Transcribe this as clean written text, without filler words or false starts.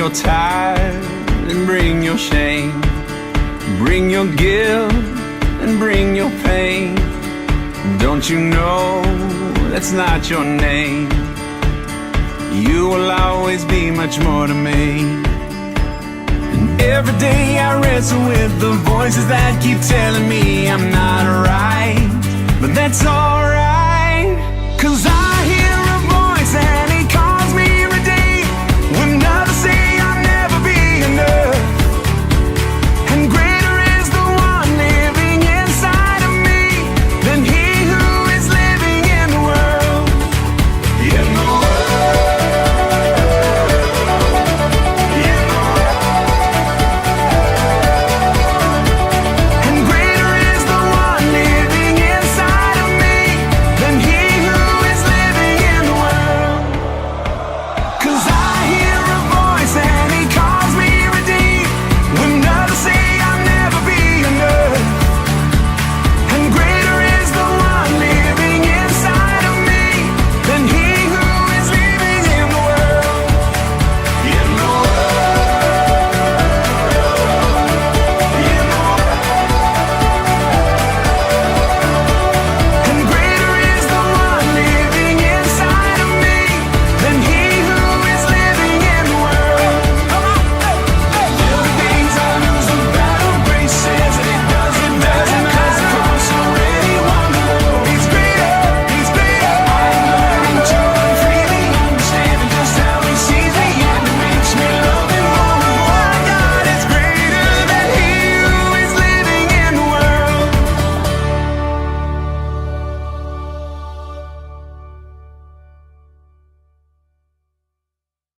your tide and bring your shame. Bring your guilt and bring your pain. Don't you know that's not your name? You will always be much more to me. And every day I wrestle with the voices that keep telling me I'm not right. But that's alright, 'cause